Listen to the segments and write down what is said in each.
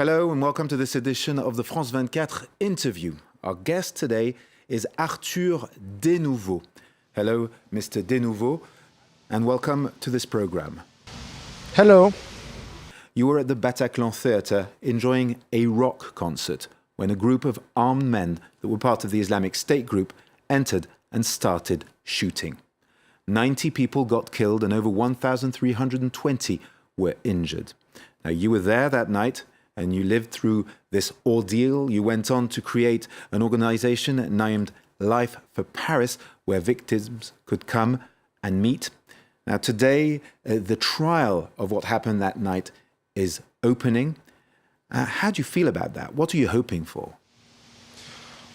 Hello and welcome to this edition of the France 24 interview. Our guest today is Arthur Dénouveaux. Hello, Mr. Dénouveaux, and welcome to this program. Hello. You were at the Bataclan theatre enjoying a rock concert when a group of armed men that were part of the Islamic State group entered and started shooting. 90 people got killed and over 1,320 were injured. Now, you were there that night and you lived through this ordeal. You went on to create an organization named Life for Paris, where victims could come and meet. Now, today, the trial of what happened that night is opening. How do you feel about that? What are you hoping for?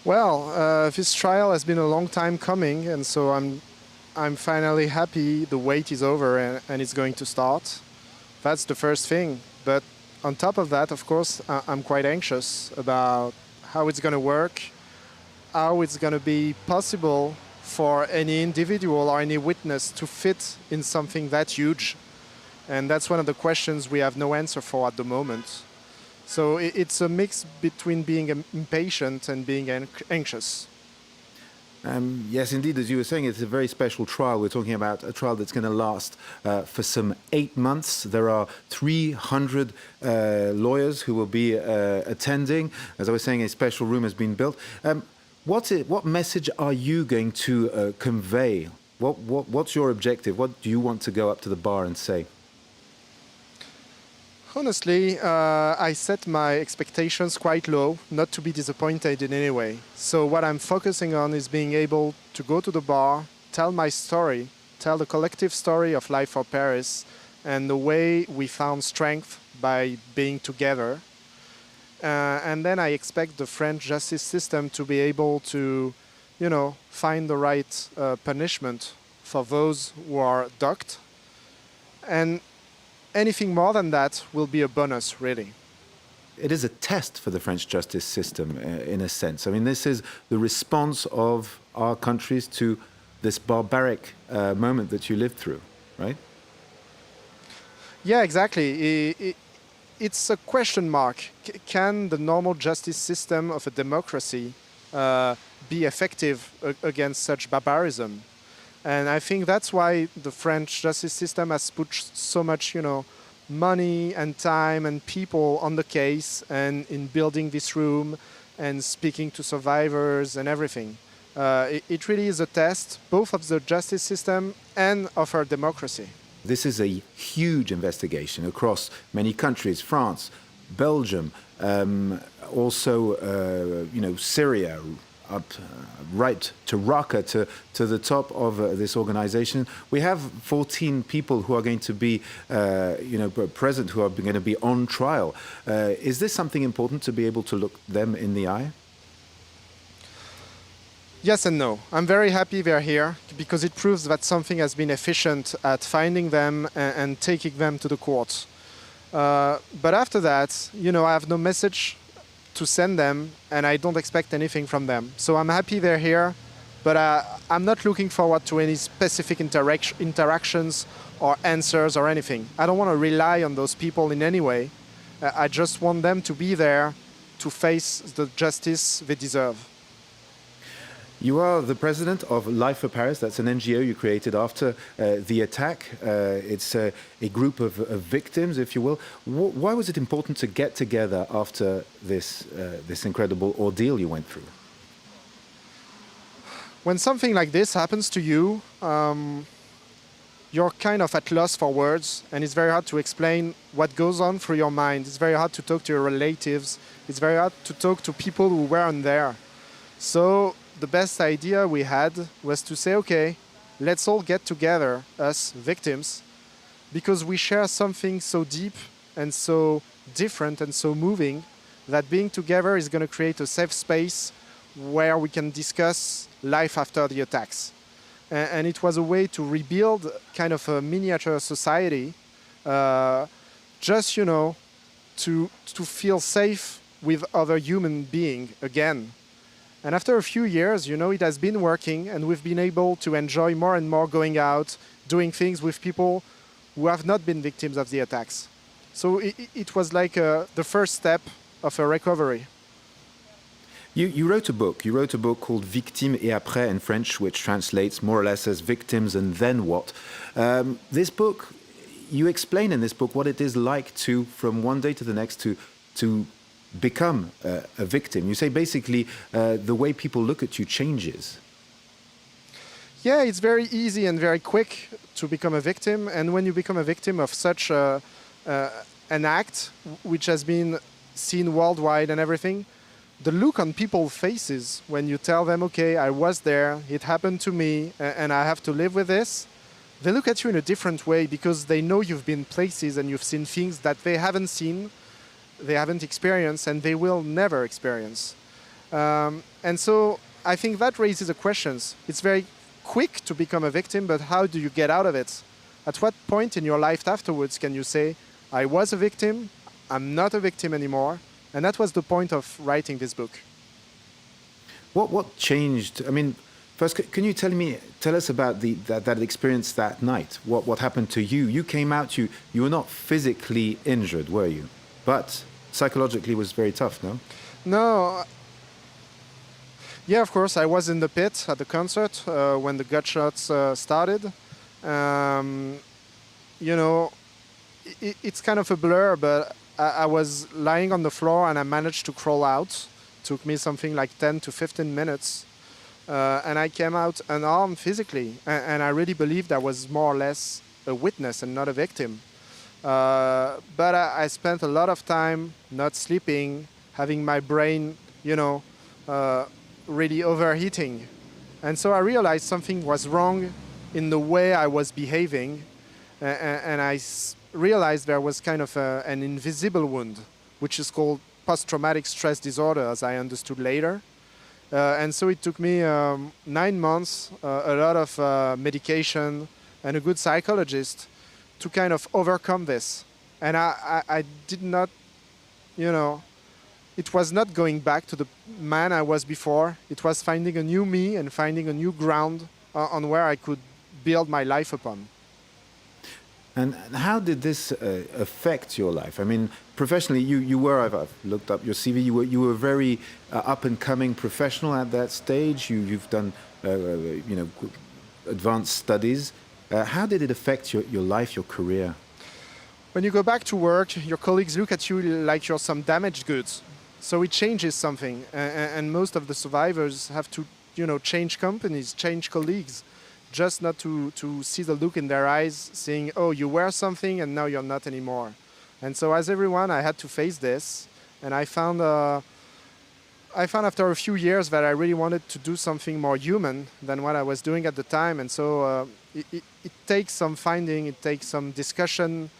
Well, this trial has been a long time coming, and so I'm finally happy the wait is over and it's going to start. That's the first thing. But on top of that, of course, I'm quite anxious about how it's going to work, how it's going to be possible for any individual or any witness to fit in something that huge. And that's one of the questions we have no answer for at the moment. So it's a mix between being impatient and being anxious. Yes, indeed, as you were saying, it's a very special trial. We're talking about a trial that's going to last for some 8 months. There are 300 lawyers who will be attending. As I was saying, a special room has been built. What message are you going to convey? What's your objective? What do you want to go up to the bar and say? Honestly, I set my expectations quite low, not to be disappointed in any way. So what I'm focusing on is being able to go to the bar, tell my story, tell the collective story of Life for Paris and the way we found strength by being together. And then I expect the French justice system to be able to, find the right punishment for those who are docked. And anything more than that will be a bonus, really. It is a test for the French justice system, in a sense. I mean, this is the response of our countries to this barbaric moment that you lived through, right? Yeah, exactly. It's a question mark. Can the normal justice system of a democracy be effective against such barbarism? And I think that's why the French justice system has put so much, money and time and people on the case and in building this room and speaking to survivors and everything. It really is a test, both of the justice system and of our democracy. This is a huge investigation across many countries, France, Belgium, also, Syria, up right to Raqqa, to the top of this organization. We have 14 people who are going to be, present, who are going to be on trial. Is this something important to be able to look them in the eye? Yes and no. I'm very happy they're here because it proves that something has been efficient at finding them and taking them to the courts. But after that, I have no message to send them, and I don't expect anything from them. So I'm happy they're here, but I'm not looking forward to any specific interactions or answers or anything. I don't want to rely on those people in any way. I just want them to be there to face the justice they deserve. You are the president of Life for Paris. That's an NGO you created after the attack. It's a group of victims, if you will. Why was it important to get together after this incredible ordeal you went through? When something like this happens to you, you're kind of at loss for words, and it's very hard to explain what goes on through your mind. It's very hard to talk to your relatives. It's very hard to talk to people who weren't there. So the best idea we had was to say, okay, let's all get together, us victims, because we share something so deep and so different and so moving that being together is going to create a safe space where we can discuss life after the attacks. And it was a way to rebuild kind of a miniature society, just, to feel safe with other human beings again. And after a few years, it has been working, and we've been able to enjoy more and more going out, doing things with people who have not been victims of the attacks. So it was like the first step of a recovery. You wrote a book. You wrote a book called Victimes et après in French, which translates more or less as victims and then what. This book, you explain in this book what it is like to, from one day to the next, to become a victim. You say basically the way people look at you changes. Yeah, it's very easy and very quick to become a victim. And when you become a victim of such an act, which has been seen worldwide and everything, the look on people's faces when you tell them, okay, I was there, it happened to me, and I have to live with this, they look at you in a different way because they know you've been places and you've seen things that they haven't seen, they haven't experienced, and they will never experience. And so I think that raises the questions. It's very quick to become a victim, but how do you get out of it? At what point in your life afterwards can you say, I was a victim, I'm not a victim anymore? And that was the point of writing this book. What changed? I mean, first, can you tell us about that experience that night? What happened to you? You came out. You were not physically injured, were you? But psychologically, it was very tough, no? No. Yeah, of course, I was in the pit at the concert when the gunshots started. You know, it's kind of a blur, but I was lying on the floor and I managed to crawl out. Took me something like 10 to 15 minutes. And I came out unarmed physically. And I really believed I was more or less a witness and not a victim. But I spent a lot of time not sleeping, having my brain, really overheating. And so I realized something was wrong in the way I was behaving. And I realized there was kind of an invisible wound, which is called post-traumatic stress disorder, as I understood later. And so it took me 9 months, a lot of medication, and a good psychologist to kind of overcome this. And I did not, it was not going back to the man I was before. It was finding a new me and finding a new ground on where I could build my life upon. And how did this affect your life? I mean, professionally, you were, I've looked up your CV, you were very up-and-coming professional at that stage. You've done, advanced studies. How did it affect your life, your career? When you go back to work, your colleagues look at you like you're some damaged goods. So it changes something. And most of the survivors have to, change companies, change colleagues, just not to see the look in their eyes saying, oh, you were something and now you're not anymore. And so as everyone, I had to face this. And I found after a few years that I really wanted to do something more human than what I was doing at the time. And so it takes some finding, it takes some discussion,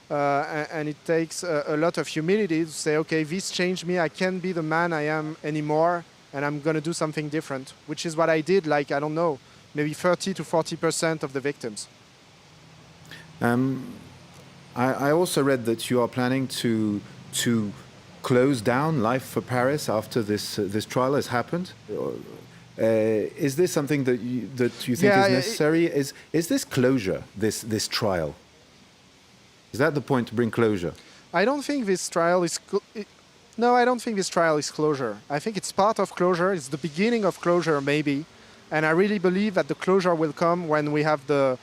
and it takes a lot of humility to say, okay, this changed me, I can't be the man I am anymore, and I'm going to do something different, which is what I did, like, I don't know, maybe 30 to 40% of the victims. I also read that you are planning to close down Life for Paris after this trial has happened. Is this something that you think is necessary? Is this closure, this trial? Is that the point, to bring closure? I don't think this trial is... No, I don't think this trial is closure. I think it's part of closure. It's the beginning of closure, maybe. And I really believe that the closure will come when we have the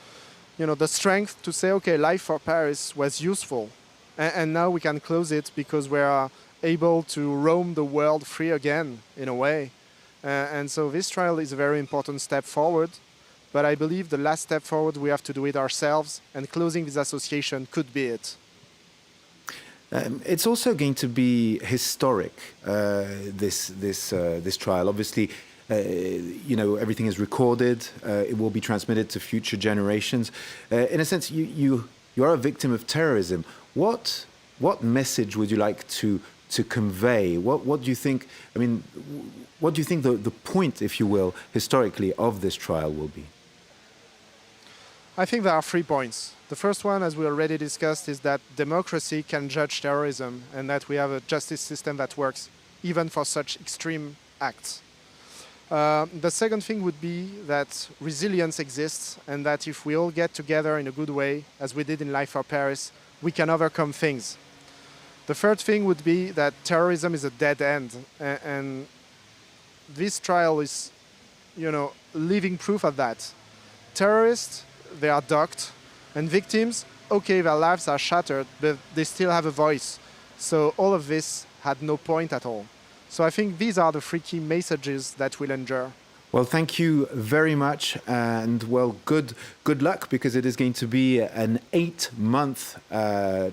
strength to say, okay, Life for Paris was useful. And now we can close it because we are able to roam the world free again, in a way. And so this trial is a very important step forward. But I believe the last step forward, we have to do it ourselves, and closing this association could be it. It's also going to be historic, this trial. Obviously, everything is recorded. It will be transmitted to future generations. In a sense, you are a victim of terrorism. What message would you like to convey? What do you think? I mean, what do you think the point, if you will, historically, of this trial will be? I think there are 3 points. The first one, as we already discussed, is that democracy can judge terrorism and that we have a justice system that works even for such extreme acts. The second thing would be that resilience exists and that if we all get together in a good way, as we did in Life for Paris, we can overcome things. The third thing would be that terrorism is a dead end, and this trial is, living proof of that. Terrorists, they are docked, and victims, okay, their lives are shattered, but they still have a voice. So all of this had no point at all. So I think these are the three key messages that will endure. Well, thank you very much, and well, good luck, because it is going to be an 8-month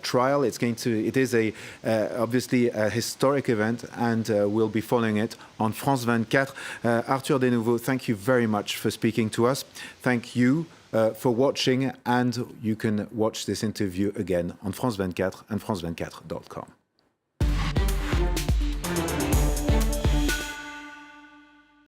trial. It is obviously a historic event, and we'll be following it on France 24. Arthur Dénouveaux, thank you very much for speaking to us. Thank you for watching, and you can watch this interview again on France 24 and France24.com.